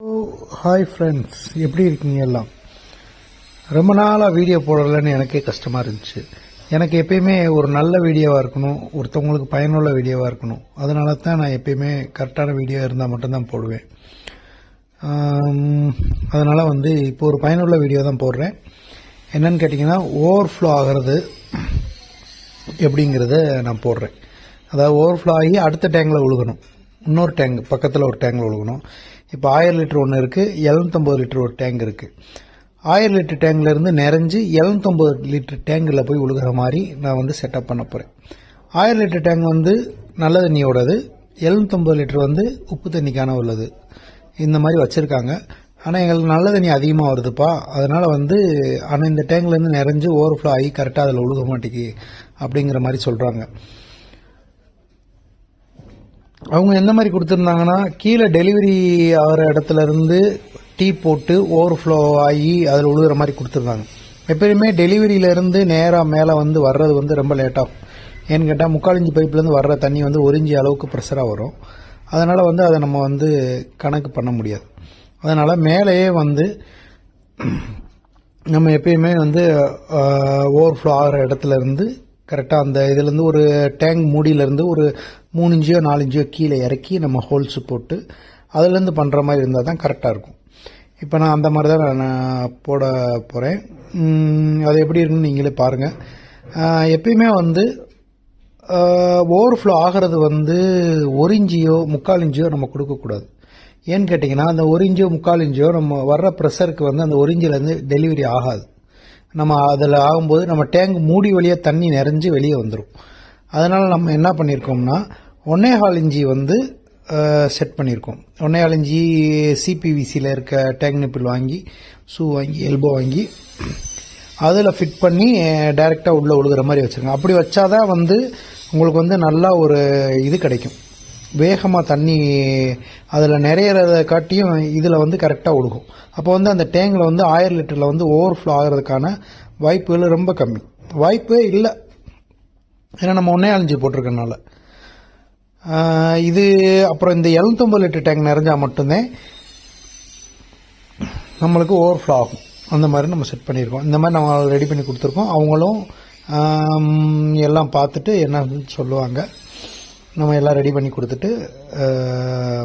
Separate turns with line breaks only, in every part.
Hi friends, எப்படி இருக்கீங்க எல்லாம்? ரொம்ப நாளாக வீடியோ போடலன்னு எனக்கே கஷ்டமாக இருந்துச்சு. எனக்கு எப்பயுமே ஒரு நல்ல வீடியோவாக இருக்கணும், ஒருத்தவங்களுக்கு பயனுள்ள வீடியோவாக இருக்கணும். அதனால தான் நான் எப்பயுமே கரெக்டான வீடியோ இருந்தால் மட்டும்தான் போடுவேன். அதனால் இப்போ ஒரு பயனுள்ள வீடியோ தான் போடுறேன். என்னன்னு கேட்டிங்கன்னா, ஓவர்ஃப்ளோ ஆகிறது எப்படிங்கிறத நான் போடுறேன். அதாவது ஓவர்ஃப்ளோ ஆகி அடுத்த டேங்கில் விழுகணும், இன்னொரு டேங்க் பக்கத்தில் ஒரு டேங்கில் விழுகணும். இப்போ 1000 லிட்டர் ஒன்று இருக்குது, 750 லிட்டர் ஒரு டேங்க் இருக்குது. 1000 லிட்டர் டேங்க்லேருந்து நிறைஞ்சு 750 லிட்டர் டேங்கில் போய் விழுகிற மாதிரி நான் செட்டப் பண்ண போகிறேன். 1000 லிட்டர் டேங்க் நல்ல தண்ணியோடது, 750 லிட்டர் உப்பு தண்ணிக்கான உள்ளது. இந்த மாதிரி வச்சுருக்காங்க. ஆனால் எங்களுக்கு நல்ல தண்ணி அதிகமாக வருதுப்பா, அதனால் ஆனால் இந்த டேங்க்லேருந்து நிறைஞ்சு ஓவர்ஃப்ளோ ஆகி கரெக்டாக அதில் விழுக மாட்டேங்கி அப்படிங்கிற மாதிரி சொல்கிறாங்க. அவங்க எந்த மாதிரி கொடுத்துருந்தாங்கன்னா, கீழே டெலிவரி ஆகிற இடத்துல இருந்து டீ போட்டு ஓவர்ஃப்ளோ ஆகி அதில் விழுகிற மாதிரி கொடுத்துருந்தாங்க. எப்பயுமே டெலிவரியிலேருந்து நேராக மேலே வர்றது ரொம்ப லேட்டாகும். ஏன்னு கேட்டால் 3/4 இன்ச்சு பைப்லேருந்து வர்ற தண்ணி 1 இன்ச்சு அளவுக்கு ப்ரெஷராக வரும். அதனால் அதை நம்ம கணக்கு பண்ண முடியாது. அதனால் மேலேயே நம்ம எப்பயுமே ஓவர்ஃப்ளோ ஆகிற இடத்துல இருந்து கரெக்டாக அந்த இதுலேருந்து ஒரு டேங்க் மூடியிலேருந்து ஒரு 3 இன்ச்சோ 4 இன்ச்சோ கீழே இறக்கி நம்ம ஹோல்ஸு போட்டு அதுலேருந்து பண்ணுற மாதிரி இருந்தால் தான் கரெக்டாக இருக்கும். இப்போ நான் அந்த மாதிரி தான் நான் போட போகிறேன். அது எப்படி இருக்குன்னு நீங்களே பாருங்கள். எப்பயுமே ஓவர்ஃப்ளோ ஆகிறது 1 இன்ச்சியோ 3/4 இன்ச்சியோ நம்ம கொடுக்கக்கூடாது. ஏன்னு கேட்டிங்கன்னா, அந்த 1 இன்ச்சோ 3/4 இன்ச்சோ நம்ம வர்ற ப்ரெஷருக்கு அந்த 1 இன்ச்சிலேருந்து டெலிவரி ஆகாது. நம்ம அதில் ஆகும்போது நம்ம டேங்க் மூடி வழியாக தண்ணி நிறைஞ்சு வெளியே வந்துடும். அதனால் நம்ம என்ன பண்ணியிருக்கோம்னா, 1.25 இன்ச்சி செட் பண்ணியிருக்கோம். 1.25 இன்ச்சி சிபிவிசியில் இருக்க டேங்க் நிப்பிள் வாங்கி, ஷூ வாங்கி, எல்போ வாங்கி அதில் ஃபிட் பண்ணி டைரெக்டாக உள்ளே விழுகிற மாதிரி வச்சுருங்க. அப்படி வச்சாதான் உங்களுக்கு நல்லா ஒரு இது கிடைக்கும். வேகமாக தண்ணி அதில் நிறையிறத காட்டியும் இதில் கரெக்டாக ஒழுகும். அப்போ அந்த டேங்கில் 1000 லிட்டரில் ஓவர்ஃப்ளோ ஆகிறதுக்கான வாய்ப்புகள் ரொம்ப கம்மி, வாய்ப்பே இல்லை. ஏன்னா நம்ம 1.25 இன்ச்சு போட்டிருக்கனால இது. அப்புறம் இந்த 750 லிட்டர் டேங்க் நிறைஞ்சால் மட்டும்தான் நம்மளுக்கு ஓவர்ஃப்ளோ ஆகும். அந்த மாதிரி நம்ம செட் பண்ணியிருக்கோம். இந்த மாதிரி நம்ம ரெடி பண்ணி கொடுத்துருக்கோம். அவங்களும் எல்லாம் பார்த்துட்டு என்னன்னு சொல்லுவாங்க. நம்ம எல்லாம் ரெடி பண்ணி கொடுத்துட்டு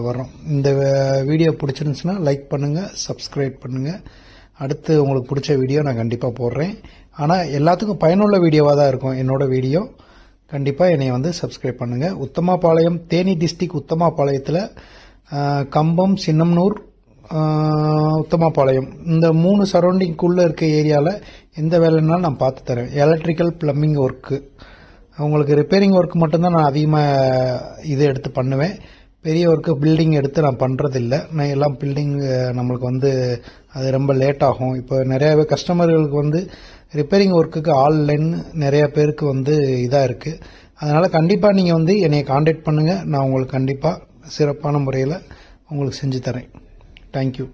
வரோம். இந்த வீடியோ பிடிச்சிருந்துச்சுன்னா லைக் பண்ணுங்கள், சப்ஸ்கிரைப் பண்ணுங்கள். அடுத்து உங்களுக்கு பிடிச்ச வீடியோ நான் கண்டிப்பாக போடுறேன். ஆனால் எல்லாத்துக்கும் பயனுள்ள வீடியோவாக தான் இருக்கும் என்னோடய வீடியோ. கண்டிப்பாக என்னை சப்ஸ்கிரைப் பண்ணுங்கள். உத்தமாபாளையம், தேனி டிஸ்ட்ரிக்ட் உத்தமாபாளையத்தில் கம்பம், சின்னம்னூர், உத்தமாபாளையம் இந்த 3 சரௌண்டிங்குள்ளே இருக்க ஏரியாவில் எந்த வேலைன்னாலும் நான் பார்த்து தரேன். எலக்ட்ரிக்கல், ப்ளம்பிங் ஒர்க்கு, உங்களுக்கு ரிப்பேரிங் ஒர்க் மட்டும்தான் நான் அதிகமாக இது எடுத்து பண்ணுவேன். பெரிய ஒர்க்கு பில்டிங் எடுத்து நான் பண்ணுறதில்லை. நான் எல்லாம் பில்டிங் நம்மளுக்கு அது ரொம்ப லேட் ஆகும். இப்போ நிறையாவே கஸ்டமர்களுக்கு ரிப்பேரிங் ஒர்க்குக்கு ஆன்லைன் நிறையா பேருக்கு இதாக இருக்குது. அதனால் கண்டிப்பாக நீங்கள் என்னை காண்டாக்ட் பண்ணுங்கள். நான் உங்களுக்கு கண்டிப்பாக சிறப்பான முறையில் உங்களுக்கு செஞ்சு தரேன். தேங்க்யூ.